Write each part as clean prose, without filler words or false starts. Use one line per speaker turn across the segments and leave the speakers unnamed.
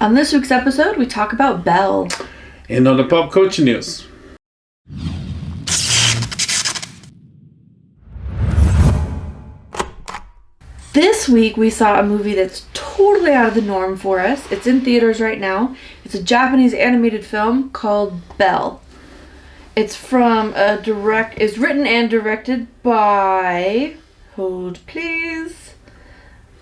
On this week's episode, we talk about Belle.
And on the pop culture news.
This week, we saw a movie that's totally out of the norm for us. It's in theaters right now. It's a Japanese animated film called Belle. It's it's written and directed by... Hold, please.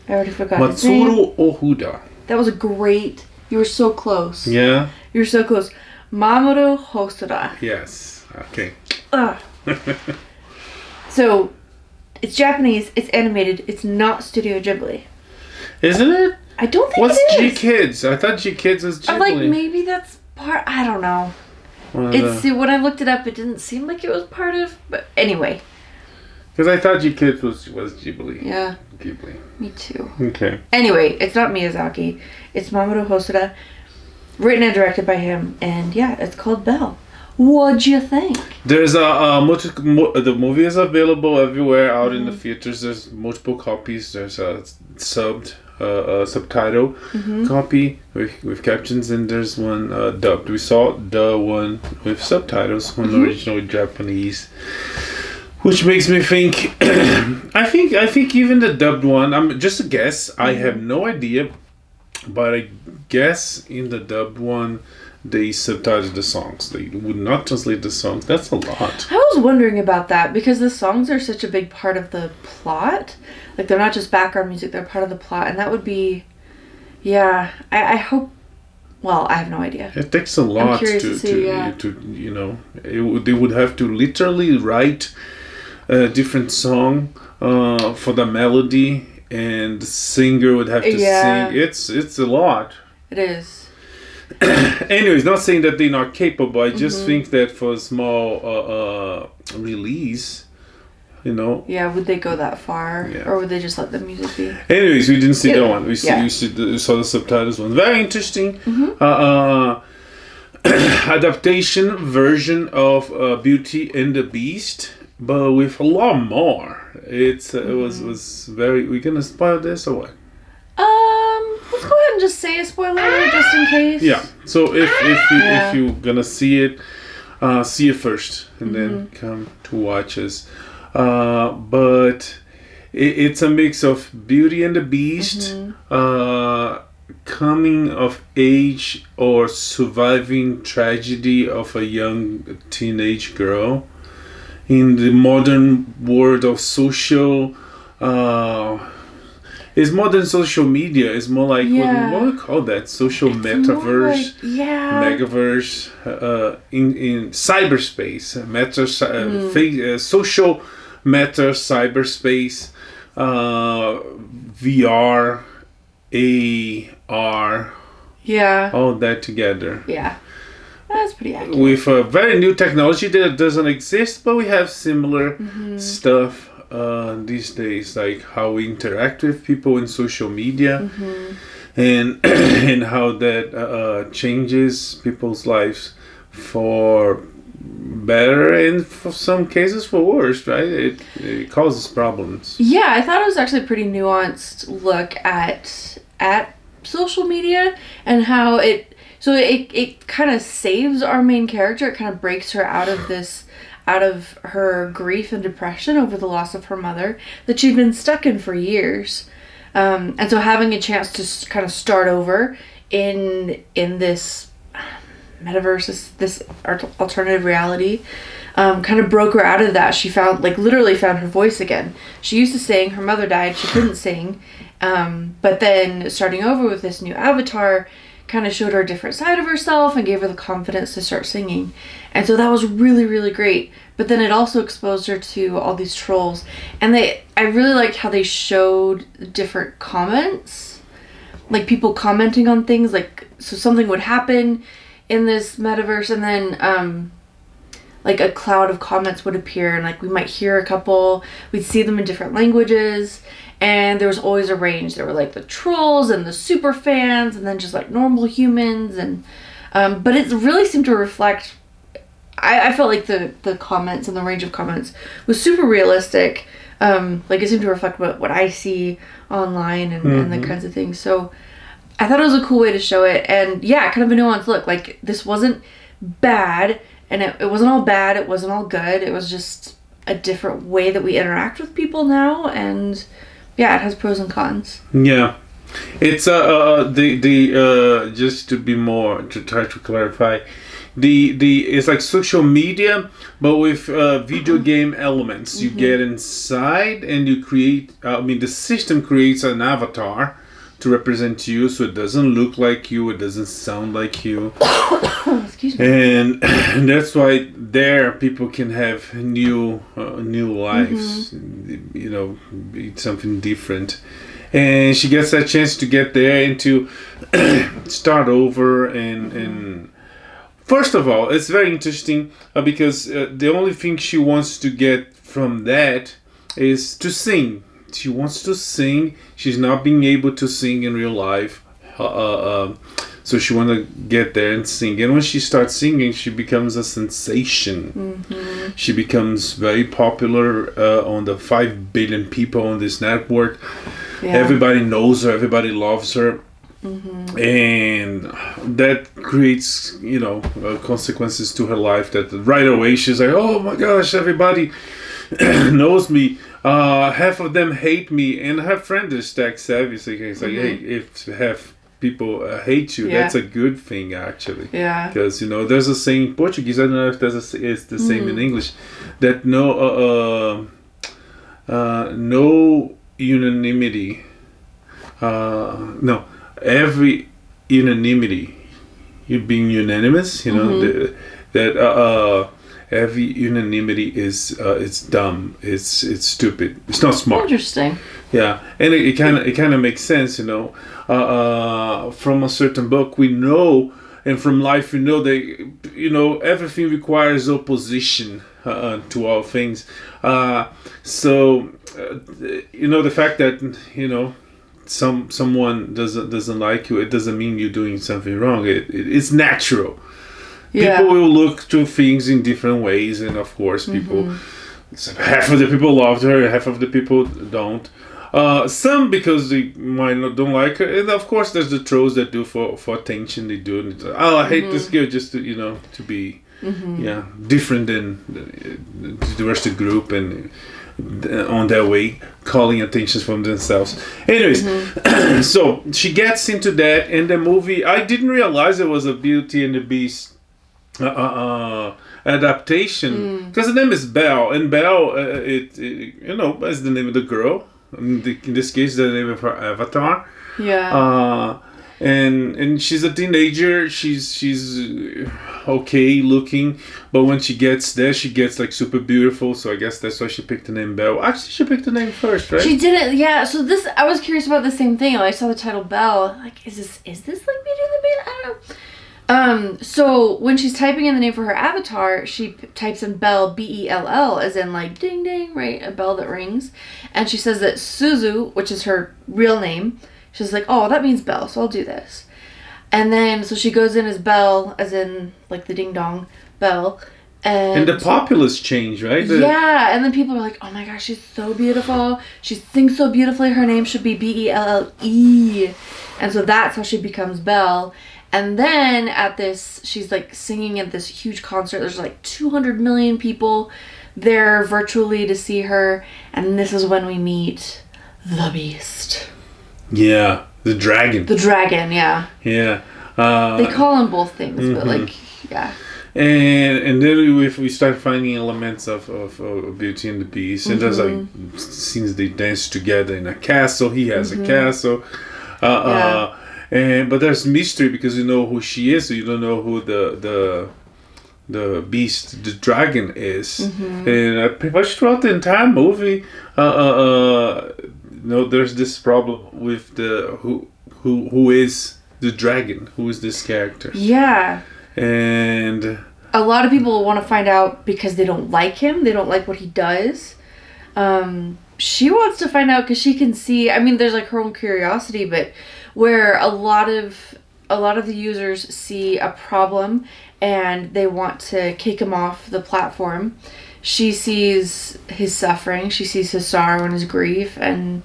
I already forgot his name.
Mamoru Hosoda.
That was a great... You were so close.
Yeah?
You were so close. Mamoru Hosoda.
Yes. Okay.
So, it's Japanese, it's animated, it's not Studio Ghibli.
Isn't it?
I don't think
What's
it is.
G Kids? I thought G Kids was Ghibli.
I'm like, maybe that's part... I don't know. When I looked it up, it didn't seem like it was part of... But anyway.
Because I thought G Kids was Ghibli.
Yeah.
Ghibli.
Me too.
Okay.
Anyway, it's not Miyazaki. It's Mamoru Hosoda. Written and directed by him. And yeah, it's called Belle. What'd you think?
There's the movie is available everywhere out in the theaters. There's multiple copies. There's a subtitle copy with captions, and there's one dubbed. We saw the one with subtitles on the original Japanese, which makes me think. I think even the dubbed one. I'm just a guess. I have no idea, but I guess in the dubbed one, they subtitled the songs. They would not translate the songs. That's a lot.
I was wondering about that because the songs are such a big part of the plot. Like, they're not just background music, they're part of the plot. And that would be... Yeah, I hope... Well, I have no idea.
It takes a lot to you know... They would have to literally write a different song for the melody, and the singer would have to sing. It's a lot.
It is.
Anyways, not saying that they're not capable. I just think that for a small release, you know.
Yeah, would they go that far?
Yeah.
Or would they just let the music be?
Anyways, we didn't see that one. We saw the subtitles one. Very interesting. Adaptation version of Beauty and the Beast, but with a lot more. It was very... We're going to spoil this or what?
Let's go ahead and just say a spoiler alert just in case.
Yeah. So if you're gonna see it first and then come to watch us. But it's a mix of Beauty and the Beast, coming of age or surviving tragedy of a young teenage girl in the modern world of social. It's more than social media. It's more like what do we call that? Social metaverse, megaverse, in cyberspace, social meta cyberspace, VR, AR, all that together.
Yeah, that's pretty accurate.
With a very new technology that doesn't exist, but we have similar stuff. These days, like how we interact with people in social media, and and how that changes people's lives for better and for some cases for worse, right? It causes problems.
Yeah, I thought it was actually a pretty nuanced look at social media and how it kind of saves our main character. It kind of breaks her out of her grief and depression over the loss of her mother that she'd been stuck in for years. And so having a chance to kind of start over in this metaverse, this alternative reality, kind of broke her out of that. She literally found her voice again. She used to sing, her mother died, she couldn't sing. But then starting over with this new avatar kind of showed her a different side of herself and gave her the confidence to start singing. And so that was really, really great. But then it also exposed her to all these trolls. And I really liked how they showed different comments. Like people commenting on things. Like, so something would happen in this metaverse and then like a cloud of comments would appear and like we might hear a couple. We'd see them in different languages. And there was always a range. There were like the trolls and the super fans and then just like normal humans. And but it really seemed to reflect... I felt like the comments and the range of comments was super realistic. Like it seemed to reflect what I see online and the kinds of things. So I thought it was a cool way to show it. And yeah, kind of a nuanced look. Like, this wasn't bad, and it wasn't all bad, it wasn't all good. It was just a different way that we interact with people now, and yeah, it has pros and cons.
Yeah. It's just to be more, to try to clarify, it's like social media, but with video game elements. You get inside and you create, the system creates an avatar to represent you, so it doesn't look like you, it doesn't sound like you.
Excuse me.
And that's why there people can have new lives, be something different. And she gets that chance to get there and to start over. And first of all, it's very interesting because the only thing she wants to get from that is to sing. She wants to sing. She's not being able to sing in real life. So she wants to get there and sing. And when she starts singing, she becomes a sensation. She becomes very popular on the 5 billion people on this network. Yeah. Everybody knows her. Everybody loves her. And that creates, consequences to her life. That right away she's like, oh my gosh, everybody knows me. Half of them hate me. And her friend is tech savvy. So it's like, hey, if half people hate you, that's a good thing, actually. Yeah. Because, there's a saying in Portuguese, I don't know if it's the same in English, that no unanimity, every unanimity, you being unanimous, that every unanimity is it's dumb, it's stupid, it's not smart.
Interesting.
Yeah, and it kind of makes sense, from a certain book we know, and from life we know that everything requires opposition to all things. So the fact that someone doesn't like you, it doesn't mean you're doing something wrong. It's natural. Yeah. People will look to things in different ways, and of course, people. Half of the people loved her, half of the people don't. Some because they don't like her, and of course, there's the trolls that do for attention. They do. I hate this girl just to to be different than the rest of the group, and on their way calling attention from themselves. Anyways, so she gets into that, and the movie. I didn't realize it was a Beauty and the Beast adaptation because the name is Belle, and Belle, is the name of the girl. In this case, the name of her avatar. Yeah. And she's a teenager. She's okay looking, but when she gets there, she gets like super beautiful. So I guess that's why she picked the name Belle. Actually, she picked the name first, right?
She didn't. Yeah. So I was curious about the same thing. I saw the title Belle. Like, is this like Beauty and the Beast? I don't know. So when she's typing in the name for her avatar, she types in Belle, Bell, as in like ding ding, right? A bell that rings. And she says that Suzu, which is her real name, she's like, oh, that means Belle, so I'll do this. And then, so she goes in as Belle, as in like the ding dong, Belle.
And the populace change, right?
Yeah, and then people are like, oh my gosh, she's so beautiful. She sings so beautifully. Her name should be Belle. And so that's how she becomes Belle. And then she's like singing at this huge concert. There's like 200 million people there virtually to see her. And this is when we meet the Beast.
Yeah, the dragon.
The dragon, yeah.
Yeah.
They call him both things, but like, yeah.
And then we start finding elements of Beauty and the Beast. And there's like scenes they dance together in a castle. He has a castle. But there's mystery because you know who she is, so you don't know who the beast, the dragon is. And pretty much throughout the entire movie, there's this problem with who is the dragon, who is this character. Yeah. And
a lot of people want to find out because they don't like him. They don't like what he does. She wants to find out because she can see. I mean, there's like her own curiosity, but where a lot of the users see a problem and they want to kick him off the platform, she sees his suffering, she sees his sorrow and his grief, and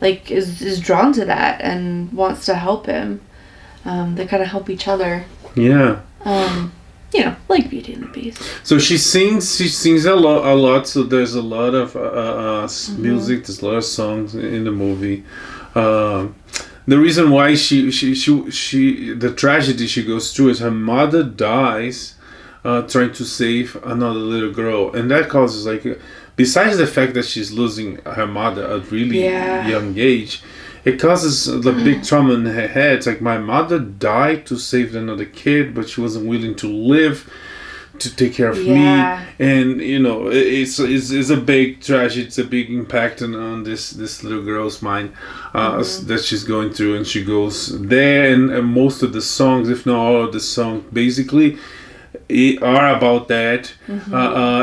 like is drawn to that and wants to help him. They kind of help each other.
Yeah.
You know, like Beauty and the Beast.
So she sings a lot. So there's a lot of music. There's a lot of songs in the movie. The reason why she the tragedy she goes through is her mother dies trying to save another little girl, and that causes like, besides the fact that she's losing her mother at really young age, it causes the big trauma in her head. It's like, my mother died to save another kid, but she wasn't willing to live to take care of me. And you know, it's a big tragedy. It's a big impact on this little girl's mind that she's going through, and she goes there, and most of the songs, if not all of the songs, basically are about that.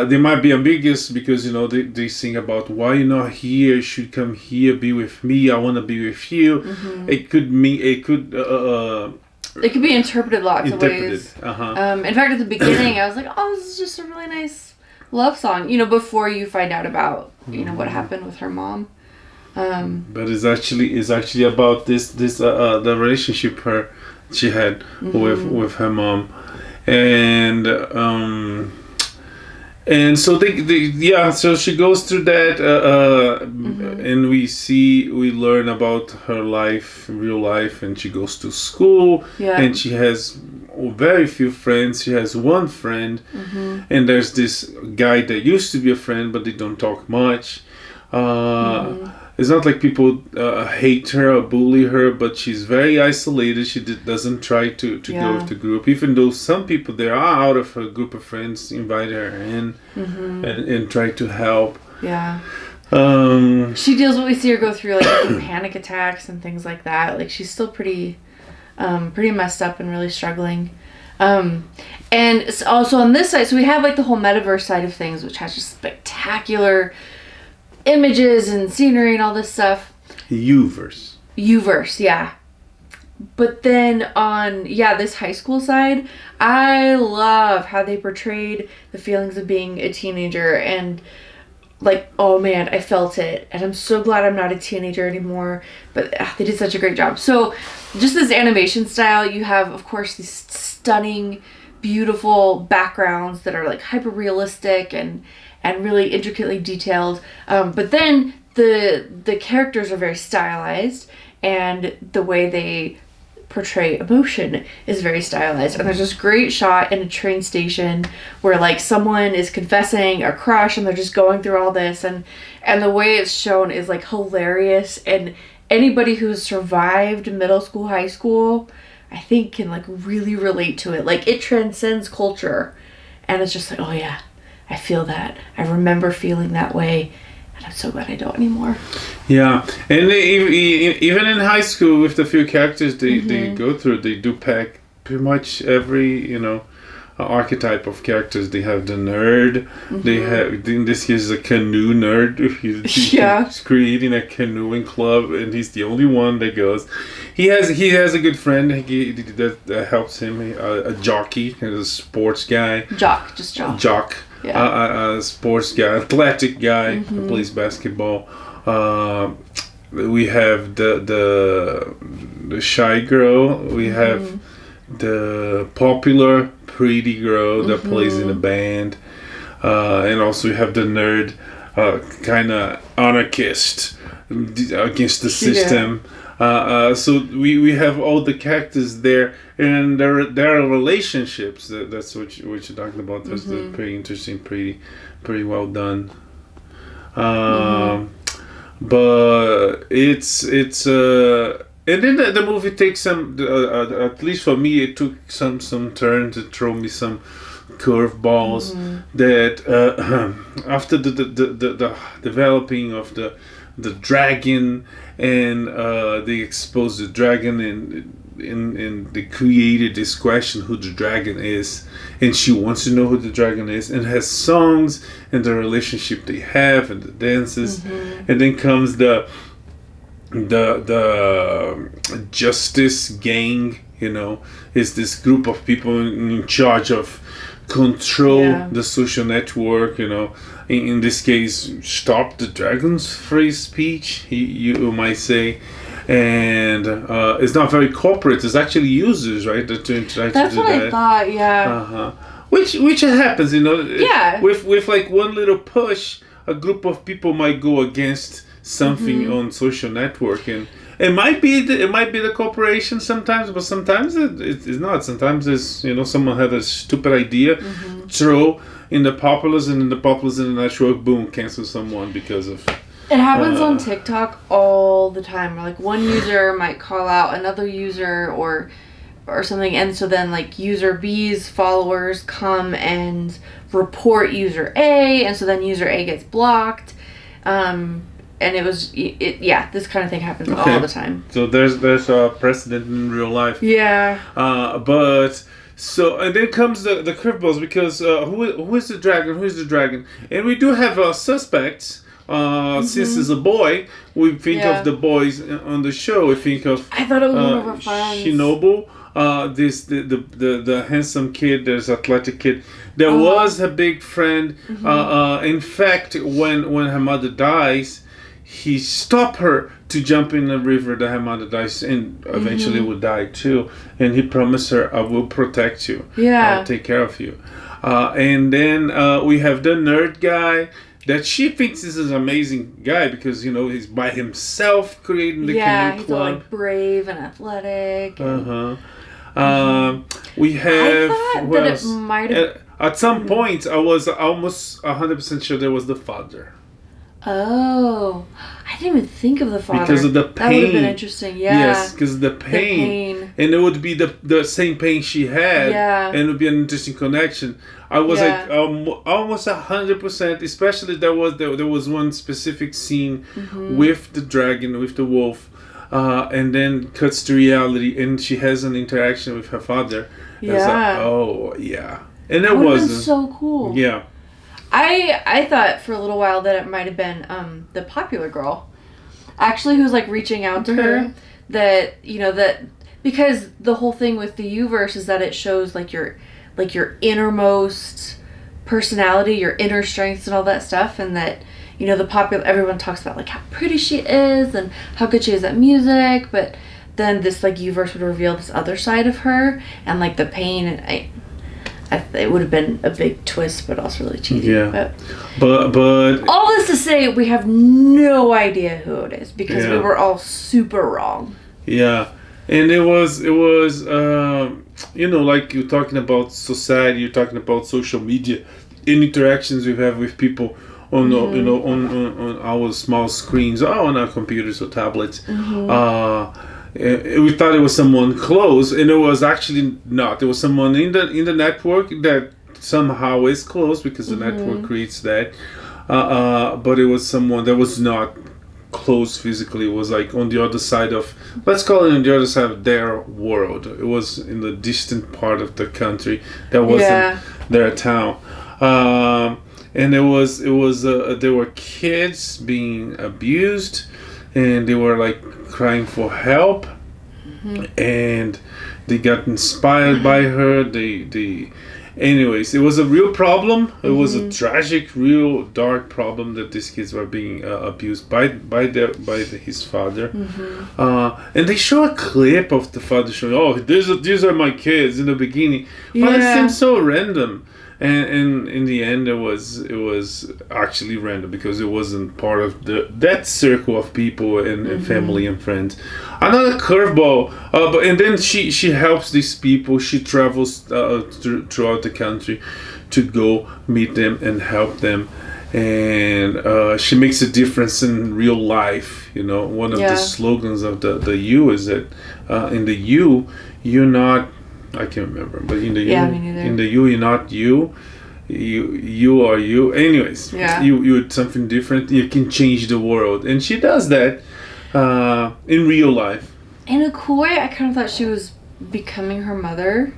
They might be ambiguous because, you know, they sing about why you're not here, you should come here, be with me, I want to be with you. It could mean, it could be interpreted lots of ways. In fact, at the beginning I was like, oh, this is just a really nice love song, you know, before you find out about, you know, what happened with her mom. But it's actually about this the relationship she had with her mom. And so so she goes through that, and we learn about her life, real life, and she goes to school, and she has very few friends. She has one friend, and there's this guy that used to be a friend, but they don't talk much. It's not like people hate her or bully her, but she's very isolated. She doesn't try to go with the group, even though some people there are out of her group of friends invite her in and try to help. She deals with, we see her go through like panic attacks and things like that. Like, she's still pretty messed up and really struggling. And also on this side, so we have like the whole metaverse side of things, which has just spectacular images and scenery and all this stuff. Uverse, yeah. But then on this high school side, I love how they portrayed the feelings of being a teenager, and like, oh man, I felt it, and I'm so glad I'm not a teenager anymore. But they did such a great job. So just this animation style, you have of course these stunning, beautiful backgrounds that are like hyper realistic and really intricately detailed, but then the characters are very stylized, and the way they portray emotion is very stylized. And there's this great shot in a train station where like someone is confessing a crush, and they're just going through all this, and the way it's shown is like hilarious, and anybody who's survived middle school, high school, I think can like really relate to it. Like, it transcends culture, and it's just like, oh yeah, I feel that. I remember feeling that way, and I'm so glad I don't anymore. Yeah, and even in high school, with the few characters they go through, they do pack pretty much every, you know, archetype of characters. They have the nerd. They have, in this case, a canoe nerd. He's creating a canoeing club, and he's the only one that goes. He has a good friend that helps him. A jockey, a sports guy. Jock. Yeah. A sports guy, athletic guy who plays basketball. We have the shy girl. We have the popular pretty girl that plays in a band, and also we have the nerd, kind of anarchist against the system. So we have all the characters there, and there are relationships. That's what you're talking about. That's pretty interesting, pretty well done. But it's and then the movie takes some, at least for me, it took some turns to throw me some curveballs that after the developing of the dragon, and they exposed the dragon, and they created this question who the dragon is, and she wants to know who the dragon is, and has songs and the relationship they have and the dances, and then comes the justice gang, is this group of people in charge of control the social network, in this case, stop the dragon's free speech, you might say. And it's not very corporate. It's actually users, right, that interact.
That's what I thought. Yeah.
Uh-huh. Which happens,
Yeah.
With like one little push, a group of people might go against something on social network, and it might be the corporation sometimes, but sometimes it's not. Sometimes it's someone had a stupid idea, throw in the populace, and in the populace in the network, boom, cancel someone because of.
It happens on TikTok all the time. Like one user might call out another user or something, and so then like user B's followers come and report user A, and so then user A gets blocked. And this kind of thing happens all the time.
So there's a precedent in real life.
Yeah.
But so, and then comes the curveballs, because who is the dragon? Who is the dragon? And we do have suspects. Since it's a boy, we think of the boys on the show. We think of
I thought it was one of our friends.
Shinobu, the handsome kid. There's athletic kid. There was a big friend. In fact, when her mother dies, he stopped her to jump in the river that her mother dies, and eventually would die too. And he promised her, "I will protect you. I'll take care of you." And then we have the nerd guy. That she thinks is an amazing guy because he's by himself creating the canoe
he's
club.
all like brave and athletic.
We have.
I thought that it might have.
At some point, I was almost 100% sure there was the father.
Oh, I didn't even think of the father.
Because of the pain.
That would have been interesting. Yeah.
Yes, because the pain, and it would be the same pain she had.
Yeah.
And it would be an interesting connection. I was like almost 100%. Especially there was one specific scene with the dragon, with the wolf, and then cuts to reality, and she has an interaction with her father.
Yeah.
It's like, oh yeah, and it
was so cool.
Yeah.
I thought for a little while that it might have been the popular girl, actually, who's like reaching out to her. That that because the whole thing with the U-verse is that it shows like your innermost personality, your inner strengths, and all that stuff, and that the popular everyone talks about like how pretty she is and how good she is at music, but then this like U-verse would reveal this other side of her and like the pain, and it would have been a big twist, but also really cheesy.
Yeah. But
all this to say, we have no idea who it is because we were all super wrong.
Yeah, and it was like you're talking about society, you're talking about social media, and interactions we have with people on on our small screens, or on our computers or tablets. We thought it was someone close, and it was actually not. It was someone in the network that somehow is close because the network creates that. But it was someone that was not close physically. It was like on the other side of, let's call it on the other side of their world. It was in the distant part of the country. That wasn't their town. And there were kids being abused, and they were like crying for help, and they got inspired by her. Anyways, it was a real problem. It was a tragic, real dark problem that these kids were being abused by his father. And they show a clip of the father showing, "Oh, these are my kids" in the beginning, but it seems so random. And in the end, it was actually random because it wasn't part of that circle of people and family and friends. Another curveball, and then she helps these people. She travels throughout the country to go meet them and help them, and she makes a difference in real life. One of the slogans of the U is that in the U, you're not. I can't remember, but in the U, you're not you. You are you. Anyways, you're something different. You can change the world, and she does that in real life.
In a cool way, I kind of thought she was becoming her mother,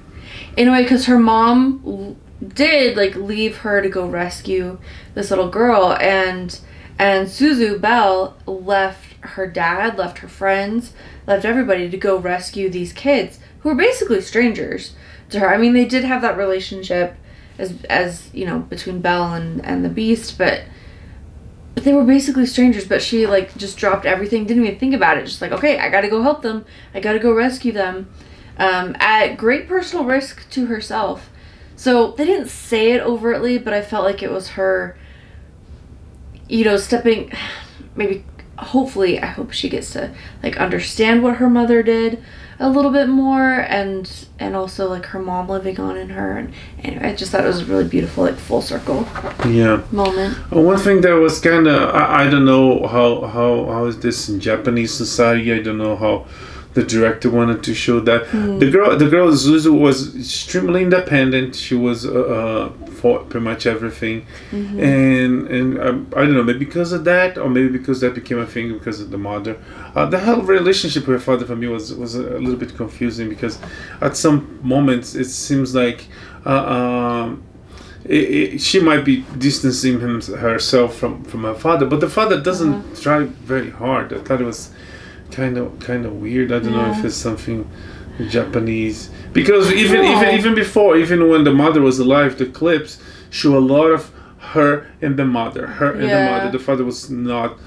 in a way, because her mom did like leave her to go rescue this little girl, and Belle left her dad, left her friends, left everybody to go rescue these kids who were basically strangers to her. I mean, they did have that relationship as you know, between Belle and the Beast, but they were basically strangers. But she like just dropped everything, didn't even think about it, just like, okay, I gotta go help them, I gotta go rescue them, at great personal risk to herself. So they didn't say it overtly, but I felt like it was her, you know, stepping, maybe, hopefully, I hope she gets to like understand what her mother did a little bit more, and also like her mom living on in her, and anyway, I just thought it was a really beautiful, like, full circle moment.
One thing that was kind of, I don't know how is this in Japanese society. I don't know how the director wanted to show that. The girl Zuzu was extremely independent. She was for pretty much everything, and I don't know, maybe because of that, or maybe because that became a thing because of the mother. The whole relationship with her father for me was a little bit confusing, because at some moments it seems like she might be distancing herself from her father, but the father doesn't try very hard. I thought it was kind of weird. I don't know if it's something Japanese, because even before, even when the mother was alive, the clips show a lot of her and the mother. The father was not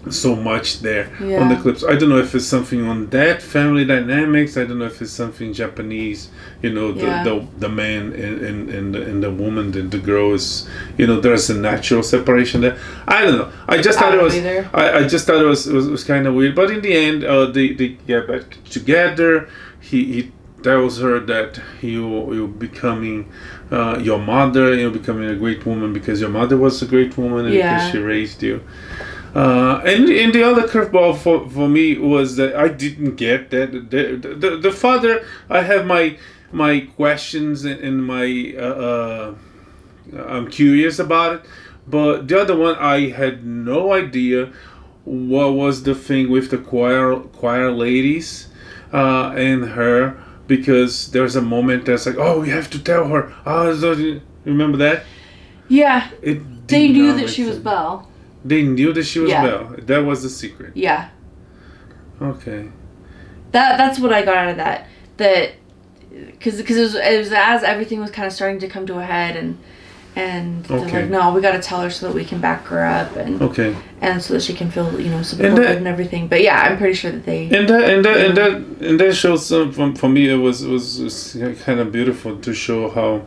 so much there on the clips. I don't know if it's something on that family dynamics. I don't know if it's something Japanese. You know, the man and the woman, the girl is, you know, there's a natural separation there. I don't know. I just thought it was. I just thought it was kind of weird. But in the end, they get back together. He tells her that you're becoming your mother. You're becoming a great woman because your mother was a great woman and because she raised you. And the other curveball for me was that I didn't get that the father. I have my questions and my I'm curious about it, but the other one I had no idea what was the thing with the choir ladies and her, because there's a moment that's like, oh, we have to tell her. Remember that?
Yeah. They knew that she was Belle.
They knew that she was Belle. That was the secret.
Yeah.
Okay.
That's what I got out of that. That because it was as everything was kind of starting to come to a head, and they're like, no, we got to tell her so that we can back her up, and so that she can feel, you know, supported and everything. But yeah, I'm pretty sure that they and
that shows some, for me it was kind of beautiful to show how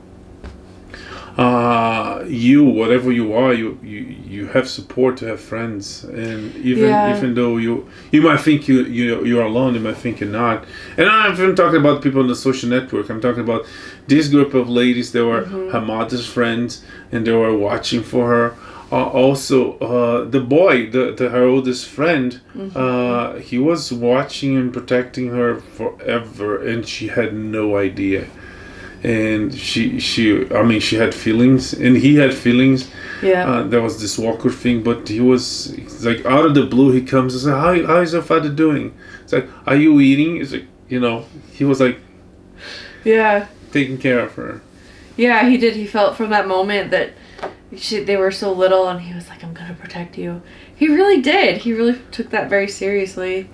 you, whatever you are, you have support, to have friends, and even though you might think you're alone, you might think you're not. And I'm even talking about people on the social network. I'm talking about this group of ladies that were her mother's friends, and they were watching for her. Also, the boy, her oldest friend, he was watching and protecting her forever, and she had no idea. And she had feelings, and he had feelings. There was this awkward thing, but he was like, out of the blue, he comes and says, how is your father doing? It's like, are you eating? It's like, you know, he was like, taking care of her.
Yeah, he did. He felt from that moment that they were so little, and he was like, I'm gonna protect you. He really did. He really took that very seriously.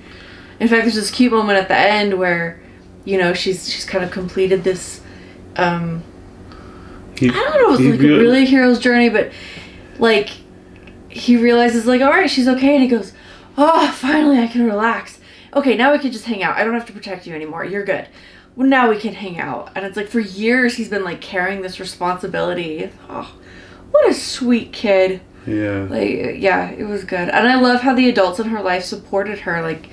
In fact, there's this cute moment at the end where, you know, she's kind of completed this. I don't know if it's like a really hero's journey, but like he realizes, like, all right, she's okay, and he goes, oh, finally I can relax. Okay, now we can just hang out. I don't have to protect you anymore. You're good. Well, now we can hang out. And it's like, for years he's been like carrying this responsibility. Oh, what a sweet kid.
Yeah.
Like, yeah, it was good. And I love how the adults in her life supported her, like,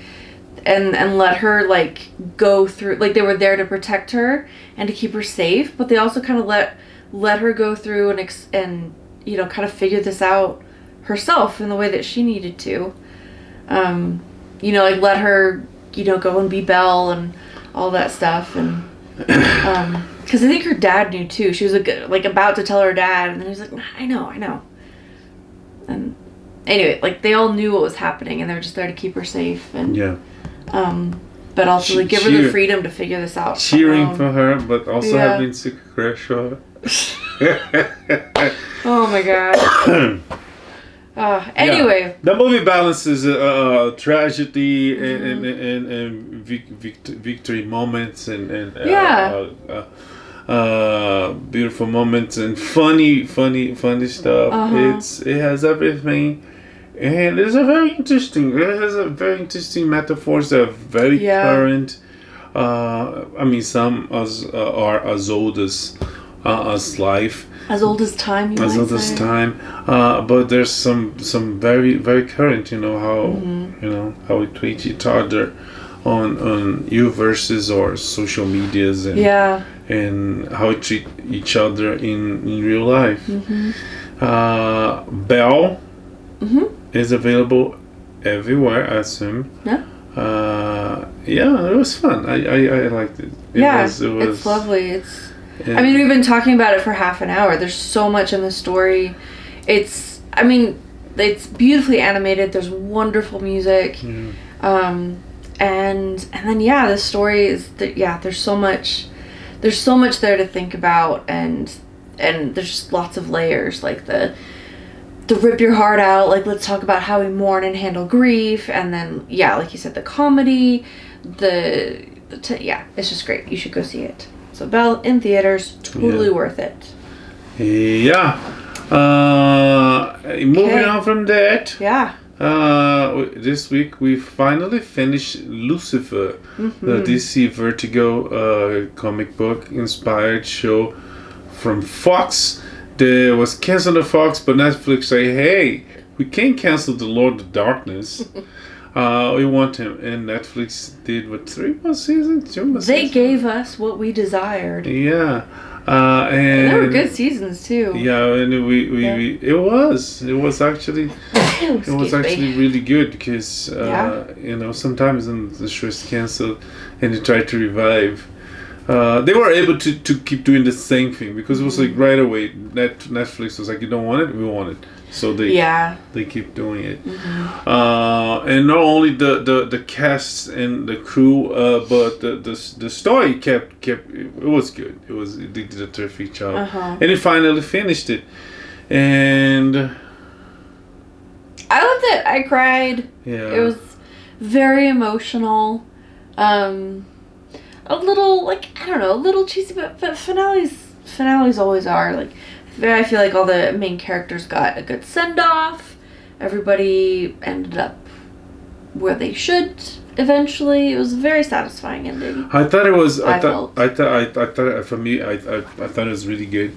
and let her, like, go through, like, they were there to protect her and to keep her safe, but they also kind of let her go through and you know, kind of figure this out herself in the way that she needed to. You know, like, let her, you know, go and be Belle and all that stuff. And because I think her dad knew too. She was like about to tell her dad, and then he was like, I know. And anyway, like, they all knew what was happening, and they were just there to keep her safe. And but also like give her the freedom to figure this out.
Cheering for her, but also having secret crush on her.
Oh my god. Anyway,
the movie balances tragedy and victory moments and beautiful moments and funny stuff. It has everything, and it has a very interesting metaphors that are very current. I mean, some are as old as life.
As old as time,
as old as time, but there's some very very current. How we treat each other on versus or social medias and how we treat each other in real life. Belle is available everywhere, I assume. It was fun. I liked it.
It's lovely. I mean, we've been talking about it for half an hour. There's so much in the story. It's beautifully animated. There's wonderful music. And then the story is there's so much there to think about, and there's just lots of layers, like the rip your heart out, like let's talk about how we mourn and handle grief, and then like you said, the comedy, it's just great. You should go see it. So Belle in theaters, totally worth it. Moving on from that. This week we finally finished Lucifer, the DC Vertigo comic book inspired show from Fox. That was canceled on Fox, but Netflix say, hey, we can't cancel the Lord of Darkness. We want him, and Netflix did 3 more seasons, 2 more seasons. They gave us what we desired.
And
they were good seasons too.
And it was actually really good, because sometimes when the show is canceled and they try to revive, they were able to keep doing the same thing, because it was like right away Netflix was like, you don't want it, we want it. So they keep doing it. And not only the cast and the crew, but the story kept it was good. They did a terrific job. And they finally finished it. And
I loved it. I cried. It was very emotional. A little, a little cheesy, but finales always are. I feel like all the main characters got a good send-off. Everybody ended up where they should eventually. It was a very satisfying ending.
I thought it was. I thought for me, I thought it was really good,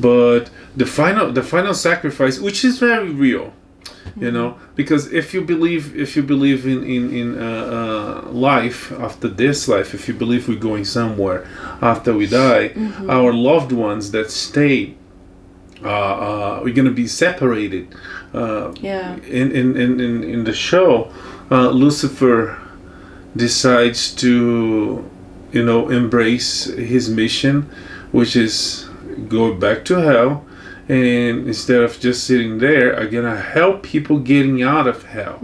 but the final sacrifice, which is very real, because if you believe in life after this life, if you believe we're going somewhere after we die, our loved ones that stay. We're gonna be separated. In the show, Lucifer decides to, embrace his mission, which is go back to hell, and instead of just sitting there, I'm gonna help people getting out of hell,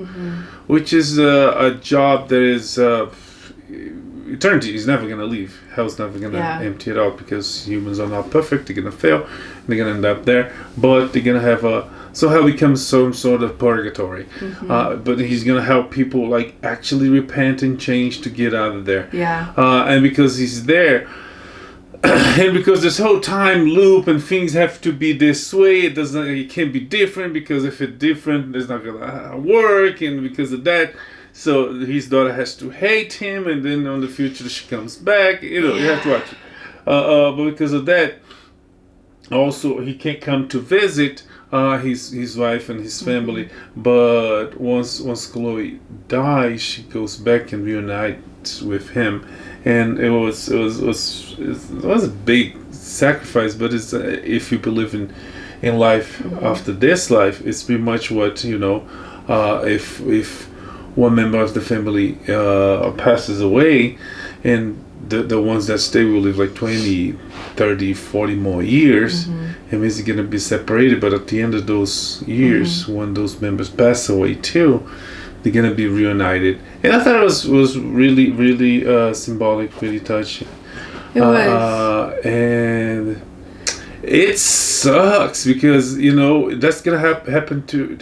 which is a job that is. Eternity is never going to leave. Hell's never going to empty it out, because humans are not perfect. They're going to fail. They're going to end up there. But they're going to have so hell becomes some sort of purgatory. But he's going to help people actually repent and change to get out of there. And because he's there, and because this whole time loop and things have to be this way, it can't be different, because if it's different, it's not going to work. And because of that, so his daughter has to hate him, and then on the future she comes back. You have to watch it. But because of that, also he can't come to visit his wife and his family. But once Chloe dies, she goes back and reunites with him, and it was a big sacrifice. But it's if you believe in life after this life, it's pretty much what if one member of the family passes away, and the ones that stay will live 20, 30, 40 more years. It means they're going to be separated, but at the end of those years, when those members pass away too, they're going to be reunited. And I thought it was really, really symbolic, really touching.
It was.
And it sucks because that's gonna happen to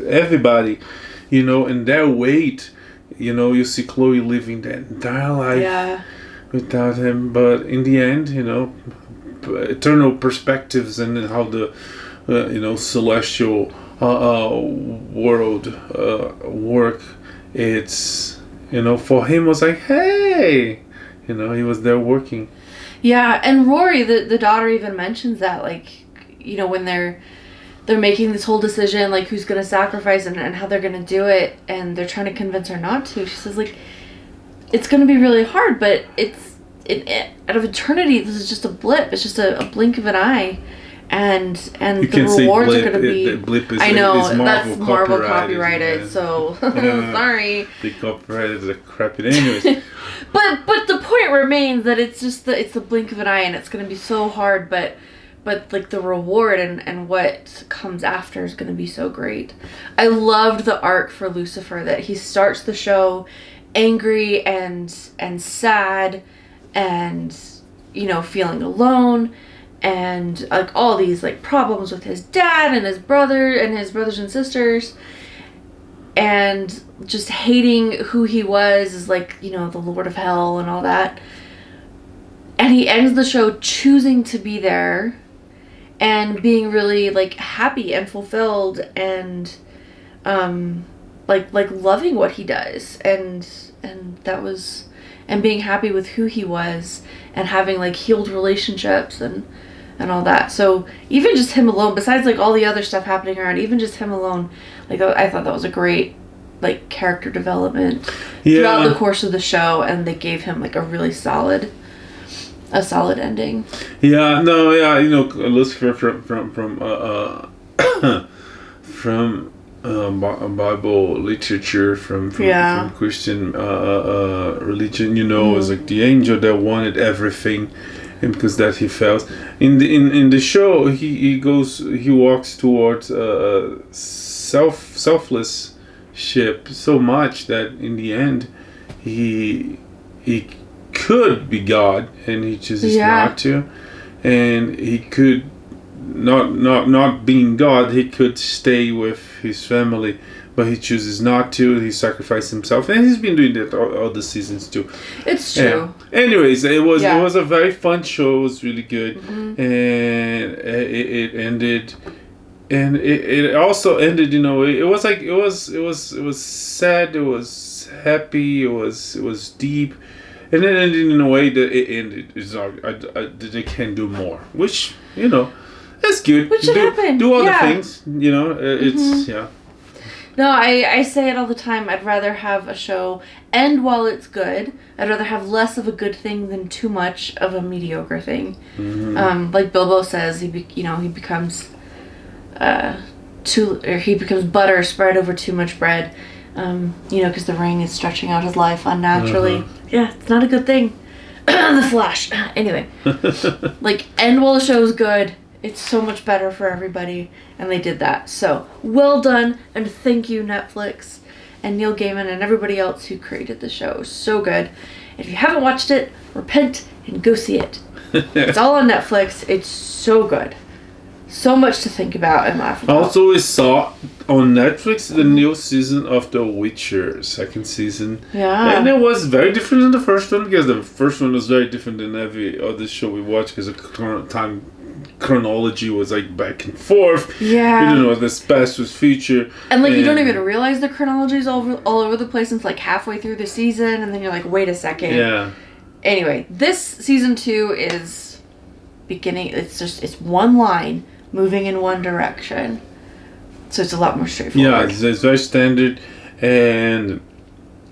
everybody, and that weight. You see Chloe living that entire life without him, but in the end, eternal perspectives and how the celestial world work. It's for him was like, hey, he was there working.
Yeah, and Rory, the daughter, even mentions that, like, when they're making this whole decision, like, who's going to sacrifice and how they're going to do it, and they're trying to convince her not to. She says, like, it's going to be really hard, but out of eternity, this is just a blip. It's just a blink of an eye. And
you
the rewards are going to be...
Blip is,
I know,
is
that's Marvel copyrighted, so sorry.
They copyrighted the crap. Anyways.
But the point remains that it's just it's the blink of an eye, and it's going to be so hard, but like the reward and what comes after is going to be so great. I loved the arc for Lucifer, that he starts the show angry and sad and feeling alone, and like all these like problems with his dad and his brother and his brothers and sisters, and just hating who he was as like the Lord of Hell and all that. And he ends the show choosing to be there and being really like happy and fulfilled and like loving what he does, and that was, and being happy with who he was and having like healed relationships and all that. So even just him alone, besides like all the other stuff happening around, even just him alone, like I thought that was a great like character development throughout the course of the show, and they gave him like a really solid ending. Lucifer
from Bible literature, from Christian religion, is like the angel that wanted everything, and because that he fails. In the show, he walks towards selfless ship so much that in the end he could be God, and he chooses not to, and he could not being God, he could stay with his family, but he chooses not to. He sacrificed himself, and he's been doing that all the seasons too. It's true. Anyways, it was a very fun show. It was really good, and it ended. And it also ended, it was like it was sad, it was happy, it was deep, and it ended in a way that it ended. It's they can do more, which that's good.
Which should happen.
Do other things, it's
No, I say it all the time. I'd rather have a show end while it's good. I'd rather have less of a good thing than too much of a mediocre thing. Mm-hmm. Like Bilbo says, he becomes he becomes butter spread over too much bread, because the ring is stretching out his life unnaturally. Yeah, it's not a good thing. The Flash. Anyway, like, end while the show's good. It's so much better for everybody, and they did that. So well done, and thank you, Netflix and Neil Gaiman and everybody else who created the show. So good. If you haven't watched it, repent and go see it. It's all on Netflix. It's so good. So much to think about and laugh about.
Also, we saw on Netflix the new season of The Witcher, second season. Yeah. And it was very different than the first one, because the first one was very different than every other show we watched, because the time chronology was like back and forth. Yeah. You don't know this past was future.
And like you don't even realize the chronology is all over the place until like halfway through the season, and then you're like, wait a second. Yeah. Anyway, this season 2 is beginning. It's one line moving in one direction, so it's a lot more straightforward.
Yeah, it's very standard, and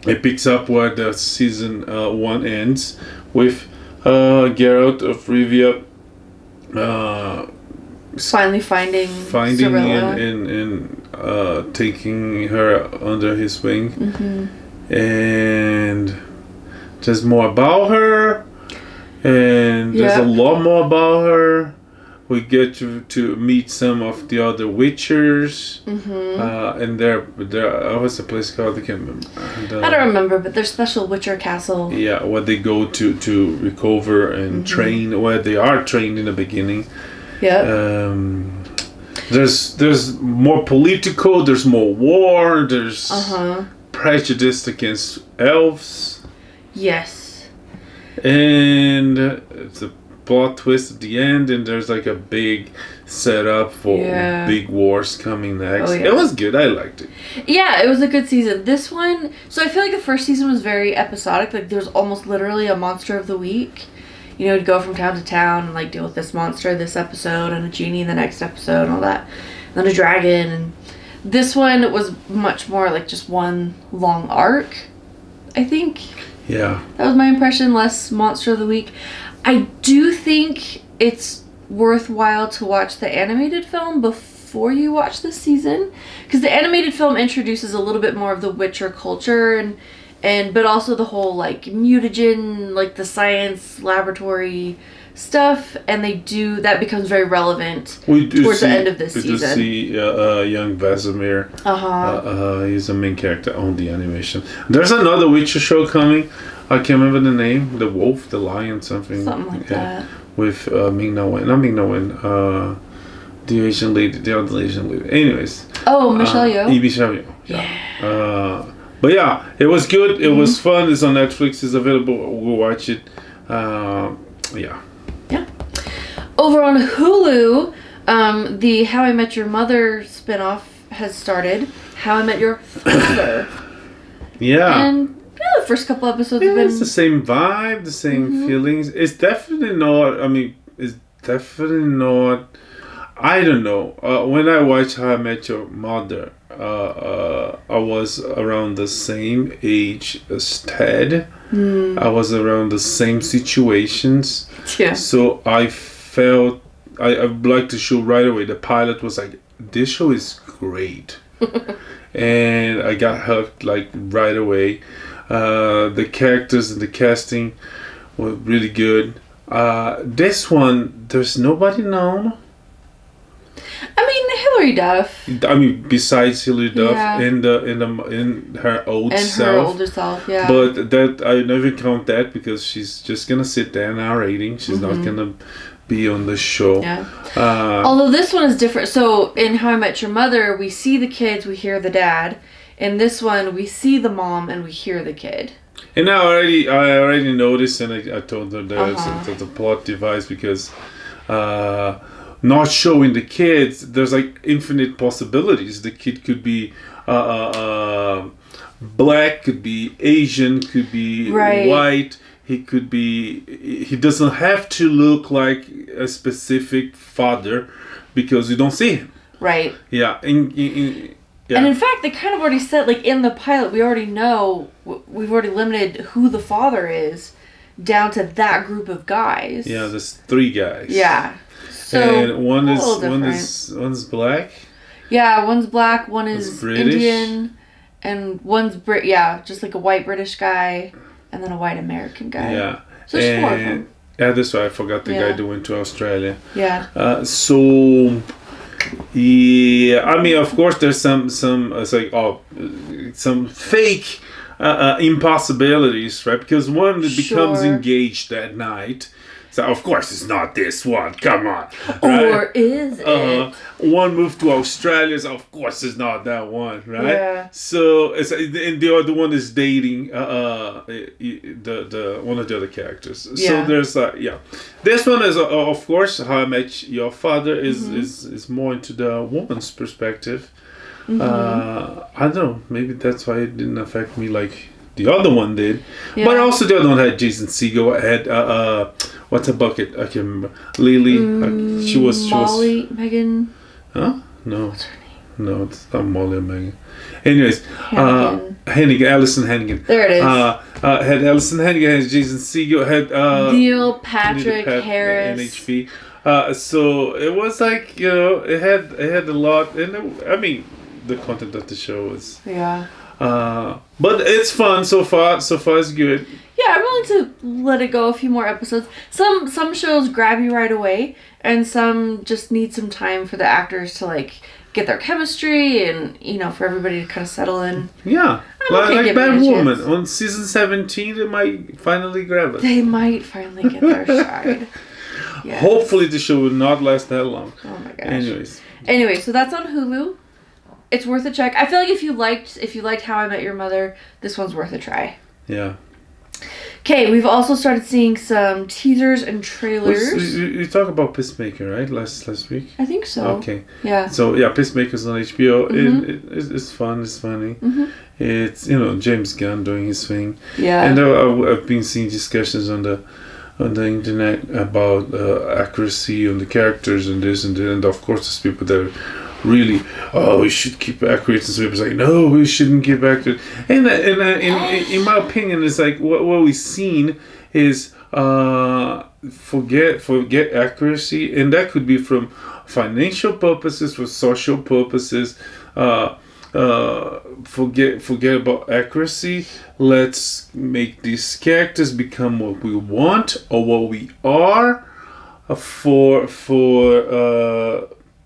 it picks up where the season 1 ends with Geralt of Rivia
finally finding
and taking her under his wing, and there's more about her, and there's a lot more about her. We get to meet some of the other Witchers. And there, what's the place called? I can't remember.
I don't remember, but there's special Witcher castle.
Yeah, where they go to recover and train, where they are trained in the beginning.
Yeah.
There's more political. There's more war. There's prejudice against elves.
Yes.
And it's a plot twist at the end, and there's like a big setup for big wars coming next. It was good. I liked it.
Yeah, it was a good season. This one, so I feel like the first season was very episodic. Like there was almost literally a monster of the week. You know, it'd go from town to town and like deal with this monster this episode and a genie in the next episode and all that. And then a dragon. And this one was much more like just one long arc, I think.
Yeah.
That was my impression, less monster of the week. I do think it's worthwhile to watch the animated film before you watch this season. Because the animated film introduces a little bit more of the Witcher culture but also the whole like mutagen, like the science laboratory stuff, and that becomes very relevant towards the end of this season.
We do see young Vesemir. He's the main character on the animation. There's another Witcher show coming. I can't remember the name. The Wolf, the Lion, something
like that.
With Ming-Na Wen. Not Ming-Na Wen. The Asian lady, the other Asian lady. Anyways.
Oh, Michelle Yeoh.
Michelle Yeoh. Yeah. But yeah, it was good. It was fun. It's on Netflix. It's available. We'll watch it. Yeah.
Over on Hulu, the How I Met Your Mother spinoff has started. How I Met Your Father.
Yeah.
And the first couple episodes have been...
It's the same vibe, the same feelings. It's definitely not... I don't know. When I watched How I Met Your Mother, I was around the same age as Ted. I was around the same situations.
Yeah.
So I felt... I liked the show right away. The pilot was like, this show is great. And I got hooked like right away. The characters and the casting were really good. This one, there's nobody known.
I mean, Hilary Duff.
I mean, besides Hilary Duff in her old self.
And her older self, yeah.
But that I never count that because she's just gonna sit there narrating. She's not gonna be on the show.
Yeah. Although this one is different. So in How I Met Your Mother, we see the kids, we hear the dad. In this one, we see the mom and we hear the kid. And
I already noticed, and I told her there's a plot device because not showing the kids, there's like infinite possibilities. The kid could be black, could be Asian, could be white. He doesn't have to look like a specific father because you don't see him.
Right.
Yeah. Yeah.
And in fact, they kind of already said, like, in the pilot, we already know, we've already limited who the father is down to that group of guys.
Yeah, there's 3 guys.
Yeah. So,
and one's black.
Yeah, one's black, one is
British.
Indian, and one's just like a white British guy, and then a white American guy.
Yeah.
So there's 4 of them.
Yeah, that's why I forgot the guy that went to Australia.
Yeah.
So... Yeah, I mean, of course, there's some it's like some fake impossibilities, right? Because one that becomes engaged that night, so of course it's not this one. Come on, right?
Or is it?
One moved to Australia, so of course it's not that one, right?
Yeah.
So and the other one is dating the one of the other characters. Yeah. So there's this one is of course How I Met Your Father is more into the woman's perspective. I don't know, maybe that's why it didn't affect me like the other one did. Yeah. But also the other one had Jason Segel, had what's a bucket? I can't remember. Lily. She was
Megan.
Huh? No. What's her name? No, it's not Molly or Megan. Anyways,
Hannigan.
Allison Hannigan.
There it is.
Had Allison Hannigan, had Jason Segel, had
Neil Patrick Harris.
NHP. So it was like, it had a lot, and I mean, the content of the show was.
Yeah.
But it's fun so far. So far, it's good.
Yeah, I'm willing to let it go a few more episodes. Some shows grab you right away, and some just need some time for the actors to like get their chemistry and for everybody to kind of settle in.
Yeah,
okay
like Bad Woman on season 17, they might finally grab us.
They might finally get their stride. Yes.
Hopefully, the show will not last that long.
Oh my gosh.
Anyway,
so that's on Hulu. It's worth a check. I feel like if you liked How I Met Your Mother, this one's worth a try.
Yeah.
Okay, we've also started seeing some teasers and trailers.
You talk about Peacemaker, right? Last week.
I think so.
Okay.
Yeah.
So yeah, Peacemaker's on HBO.
Mm-hmm.
It's fun. It's funny.
Mm-hmm.
It's James Gunn doing his thing.
Yeah.
And I've been seeing discussions on the internet about accuracy on the characters and this and that, and of course there's people that are really, we should keep accurate, and some people say no, we shouldn't keep accurate, and in my opinion it's like what we've seen is forget accuracy, and that could be from financial purposes, for social purposes. Forget about accuracy. Let's make these characters become what we want or what we are,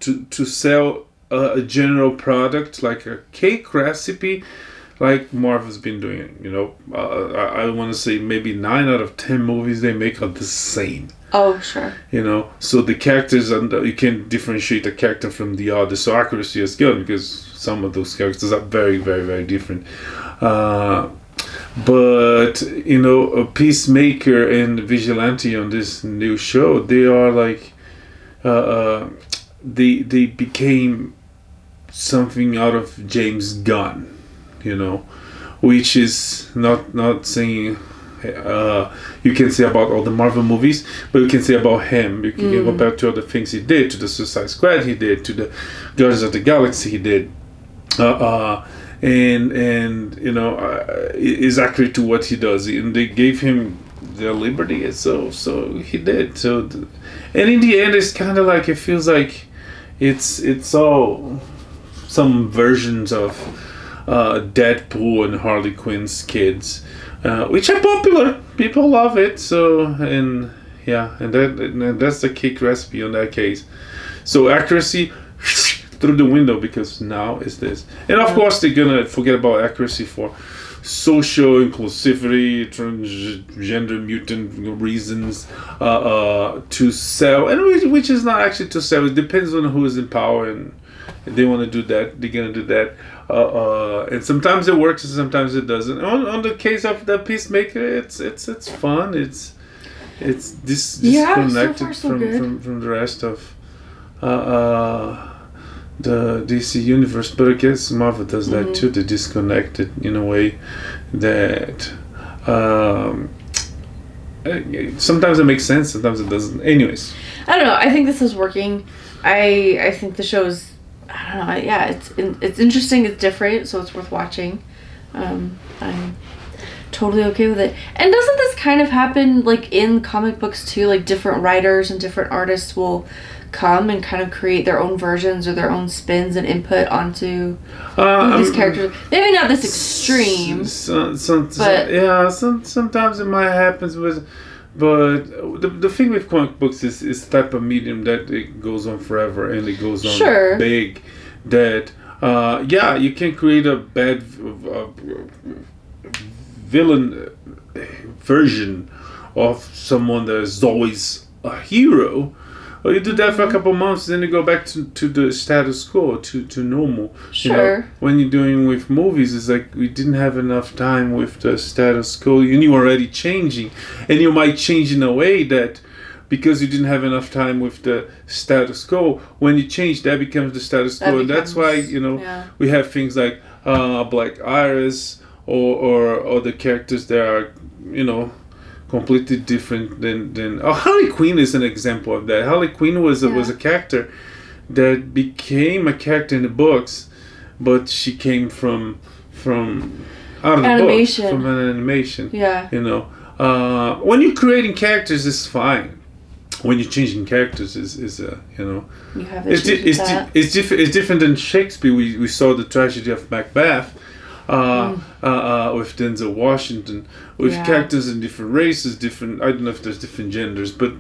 to sell a general product like a cake recipe, like Marvel's been doing. I want to say maybe 9 out of 10 movies they make are the same.
Oh, sure.
So the characters, you can differentiate a character from the other. So accuracy is good because some of those characters are very, very, very different. But a Peacemaker and Vigilante on this new show, they are like, they became something out of James Gunn, which is not saying. You can say about all the Marvel movies, but you can say about him. You can go back to other things he did, to the Suicide Squad he did, to the Guardians of the Galaxy he did, is accurate to what he does, and they gave him the liberty, so he did. And in the end, it's kind of like, it feels like it's all some versions of Deadpool and Harley Quinn's kids. Which are popular. People love it. And that's the cake recipe on that case. So accuracy through the window, because now is this. And of course they're gonna forget about accuracy for social inclusivity, transgender mutant reasons, to sell, and which is not actually to sell. It depends on who is in power, and if they want to do that, they're gonna do that. And sometimes it works and sometimes it doesn't. On the case of the Peacemaker, it's fun. It's disconnected
so far, so
from the rest of the DC universe. But I guess Marvel does that too. They disconnect it in a way that sometimes it makes sense, sometimes it doesn't. Anyways,
I don't know. I think this is working. I think the show is, I don't know. Yeah, it's interesting. It's different, so it's worth watching. I'm totally okay with it. And doesn't this kind of happen like in comic books too? Like different writers and different artists will come and kind of create their own versions or their own spins and input onto these characters. Maybe not this extreme.
Sometimes it might happen with. But the thing with comic books is type of medium that it goes on forever and it goes on big. That you can create a bad villain version of someone that is always a hero. Well, you do that for a couple months, then you go back to the status quo, to normal.
Sure.
When you're doing with movies, it's like we didn't have enough time with the status quo, and you're already changing. And you might change in a way that, because you didn't have enough time with the status quo, when you change, that becomes the status quo. And that's why, we have things like Black Iris or other characters that are, completely different than Harley Quinn is an example of that. Harley Quinn was a character that became a character in the books, but she came from out of
animation.
The book, from an animation.
Yeah.
When you're creating characters, it's fine. When you're changing characters, is
You have issues with that.
It's different than Shakespeare. We saw the tragedy of Macbeth. with Denzel Washington, with characters in different races, different. I don't know if there's different genders, but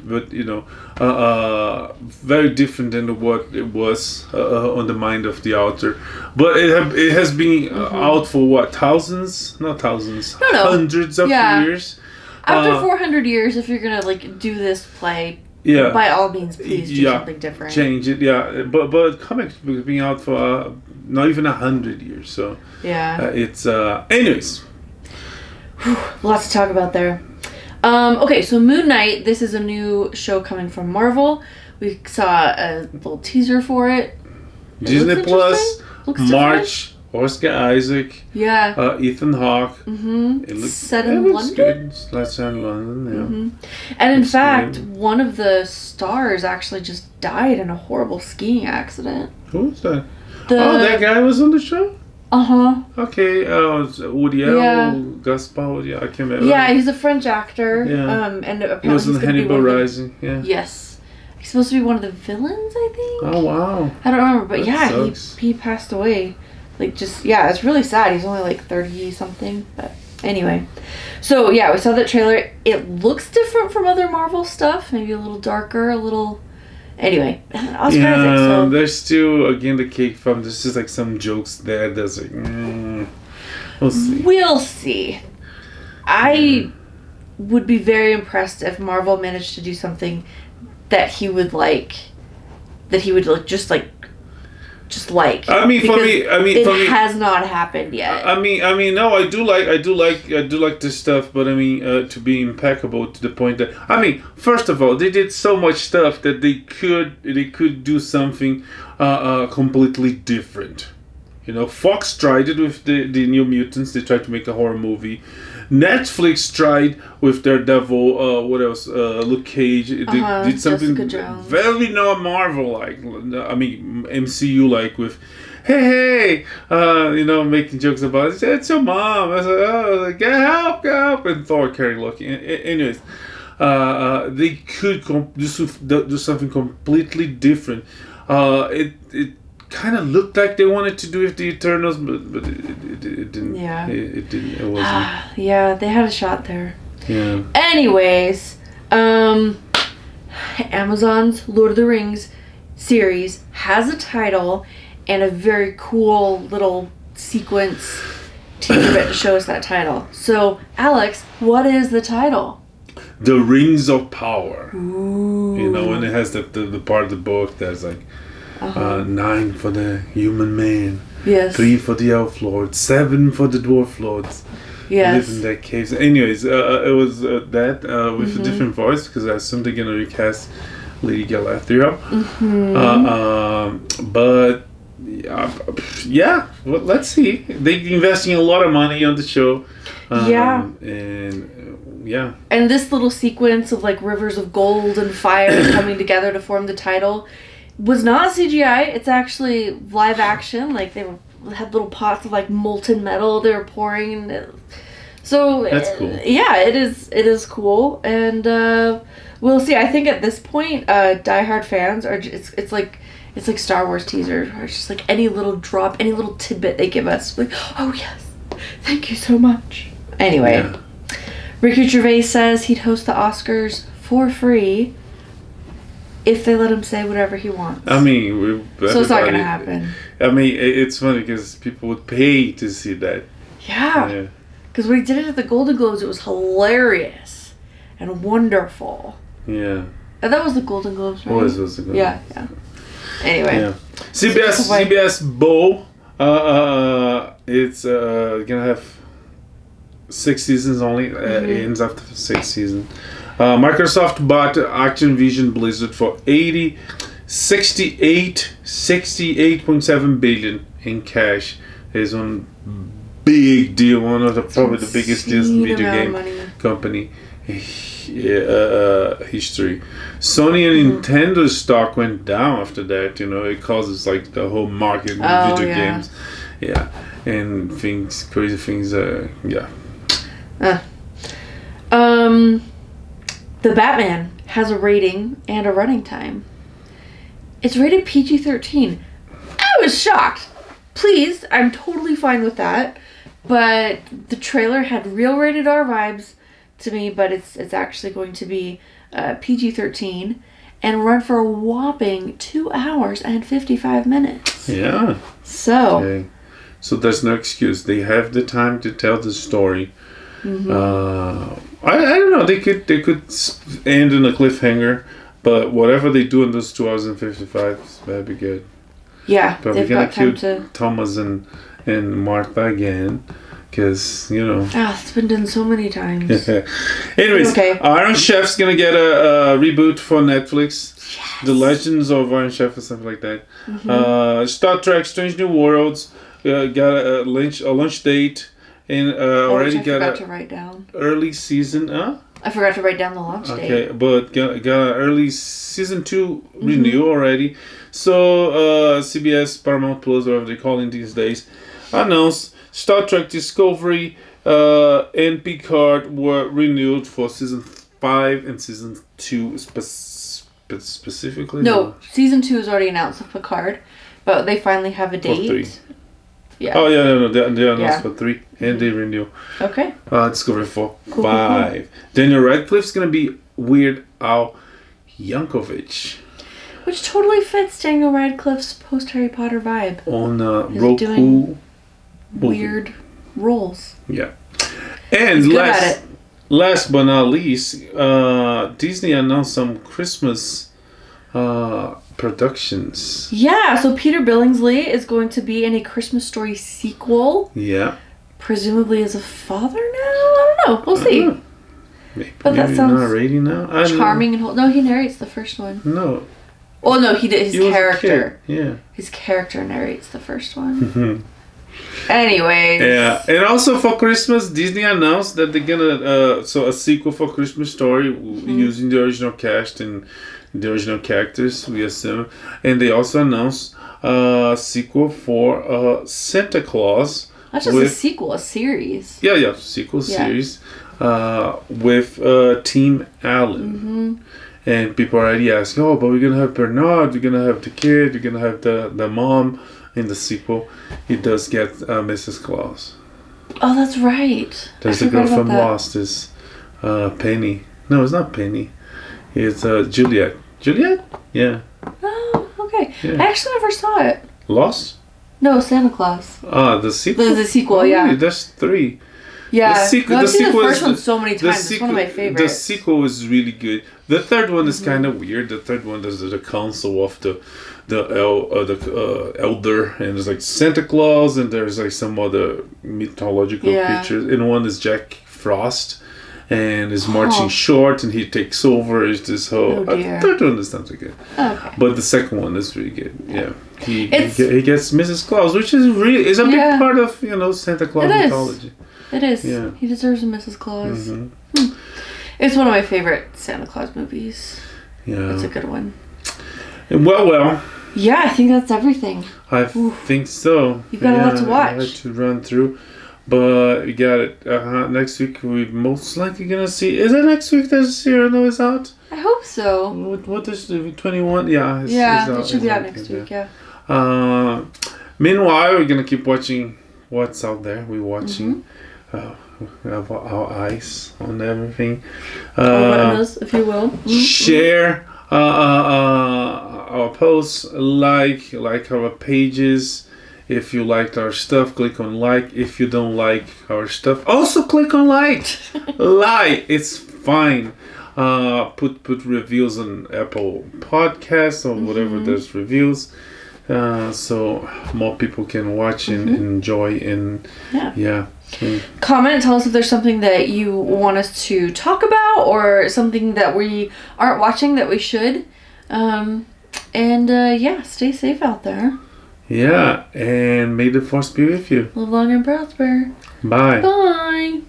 very different than what it was on the mind of the author. But it has been out for what, thousands? Not thousands,
no.
hundreds of years.
After 400 years, if you're gonna do this play, by all means, please do something different.
Change it, But comics books being out for not even 100 years, so it's anyways.
Lots to talk about there. Okay, so Moon Knight. This is a new show coming from Marvel. We saw a little teaser for it.
Disney Plus, March. Oscar Isaac.
Yeah.
Ethan Hawke.
It looks set in London.
Let's say in London.
And in fact, one of the stars actually just died in a horrible skiing accident.
Who was that? That guy was on the show. Okay. Woody Allen, Gaspar. Yeah, I can't remember.
Yeah, he's a French actor.
Yeah.
And apparently
he was in Hannibal Rising. Yeah.
Yes. He's supposed to be one of the villains, I think.
Oh wow.
I don't remember, but he passed away. It's really sad. He's only 30 something, but anyway. So yeah, we saw that trailer. It looks different from other Marvel stuff. Maybe a little darker, anyway. Oscar Isaac, so.
There's still, again, the cake from, this is some jokes there that's we'll see.
We'll see. I would be very impressed if Marvel managed to do something that he would
I mean, for me,
it has not happened yet.
I mean, no, I do like this stuff, but I mean, to be impeccable to the point that, I mean, first of all, they did so much stuff that they could do something completely different. Fox tried it with the New Mutants. They tried to make a horror movie. Netflix tried with Daredevil. What else? Luke Cage. They did something very not Marvel-like. I mean, MCU-like with, hey, making jokes about it. It's your mom. I was like, get help, and Thor carrying Loki. Anyways, they could do something completely different. It kind of looked like they wanted to do with the Eternals, but it didn't.
Yeah.
It didn't. It wasn't.
Yeah, they had a shot there.
Yeah.
Anyways, Amazon's Lord of the Rings series has a title and a very cool little sequence teaser bit to show us that title. So, Alex, what is the title?
The Rings of Power.
Ooh.
And it has the part of the book that's 9 for the human man.
Yes.
3 for the elf lords. 7 for the dwarf lords.
Yes.
Live in their caves. Anyways, it was that with a different voice, because I assume they're gonna recast Lady Galadriel. But well, let's see. They're investing a lot of money on the show.
And this little sequence of rivers of gold and fire coming together to form the title was not CGI. It's actually live action. They had little pots of molten metal they were pouring. So
that's cool.
Yeah, it is cool, and we'll see. I think at this point, diehard fans are. It's like Star Wars teasers. Or it's just any little drop, any little tidbit they give us. Oh yes, thank you so much. Anyway, Ricky Gervais says he'd host the Oscars for free if they let him say whatever he wants.
I mean,
so it's not gonna happen.
I mean, it's funny because people would pay to see that.
Yeah. Because when he did it at the Golden Globes, it was hilarious and wonderful.
Yeah.
And that was the Golden Globes, right?
Was the Golden Globes.
Yeah. Anyway.
Yeah. CBS Bow. It's gonna have 6 seasons only. It ends after the 6th season. Microsoft bought Activision Blizzard for 68.7 billion in cash. It's one big deal, one of probably the biggest deals in video game company history. Sony and Nintendo stock went down after that. It causes the whole market in video games. Yeah, and crazy things.
The Batman has a rating and a running time. It's rated PG-13. I was shocked. Please, I'm totally fine with that. But the trailer had real rated R vibes to me, but it's actually going to be PG-13 and run for a whopping 2 hours and 55 minutes.
Yeah.
So.
Okay. So there's no excuse. They have the time to tell the story.
Mm-hmm.
I don't know. They could end in a cliffhanger, but whatever they do in those 2 hours and 55 better be good.
Yeah,
but
they've
we're gonna
got time
kill
to.
Thomas and Martha again, because you know.
It's been done so many times.
Anyways,
okay.
Iron Chef's gonna get a reboot for Netflix.
Yes.
The Legends of Iron Chef or something like that.
Mm-hmm.
Star Trek: Strange New Worlds got a launch date, and already got
I forgot to write down.
Early season.
I forgot to write down the launch date.
Okay, but got an early season 2 renew already. So CBS, Paramount Plus, whatever they call it these days, announced Star Trek Discovery and Picard were renewed for season 5 and season 2 specifically.
No, season 2 is already announced of Picard, but they finally have a date.
For 3.
Yeah.
Oh yeah, no, they announced for 3 and they renew.
Okay.
Discovery for 5. Daniel Radcliffe's gonna be Weird Al Yankovic.
Which totally fits Daniel Radcliffe's post Harry Potter vibe.
On Roku.
Doing weird roles.
Yeah. And last but not least, Disney announced some Christmas productions.
Yeah, so Peter Billingsley is going to be in a Christmas Story sequel.
Yeah.
Presumably as a father now? I don't know. We'll see. But that sounds
narrating now.
charming and no, he narrates the first one.
No.
Oh no, he did his character.
Yeah.
His character narrates the first one. Anyways.
Yeah, and also for Christmas, Disney announced that they're gonna a sequel for Christmas Story using the original cast and the original characters, we assume, and they also announced a sequel for Santa Claus.
Not just a sequel, a series.
Yeah, series with Team Allen. And people already ask, but we're gonna have Bernard, we're gonna have the kid, we're gonna have the mom. In the sequel, he does get Mrs. Claus.
Oh, that's right.
There's the girl from Lost. Is Penny? No, it's not Penny. It's Juliet. Juliet? Yeah.
Oh, okay.
Yeah.
I actually never saw it.
Lost?
No, Santa Claus.
The sequel.
The sequel, yeah.
There's 3.
Yeah.
I've seen the
first one so many times. It's one of my favorites.
The sequel is really good. The third one is kind of weird. The third one is the council of the elder, and there's like Santa Claus, and there's like some other mythological creatures. And one is Jack Frost, and is marching short, and he takes over. It's this whole. The third one is not so good. Okay. But the second one is really good. Yeah. He gets Mrs. Claus, which is a big part of Santa Claus mythology.
It is.
Yeah.
He deserves a Mrs. Claus. It's one of my favorite Santa Claus movies.
Yeah.
It's a good one.
Well.
Yeah, I think that's everything.
I think so.
You've got a lot to watch.
I had to run through. But we got it. Next week we're most likely going to see... Is it next week that Cyrano is out?
I hope so.
What is the 21? Yeah.
It should be out next week, yeah.
Meanwhile, we're going to keep watching what's out there. We're watching... we have our eyes on everything.
Retinas, if you will.
Share our posts, like our pages. If you liked our stuff, click on like. If you don't like our stuff, also click on like. Like, it's fine. Put Reviews on Apple Podcasts or whatever there's reviews. So more people can watch and enjoy and comment and tell us if there's something that you want us to talk about or something that we aren't watching that we should. Stay safe out there. Yeah, and may the force be with you. Live long and prosper. Bye. Bye.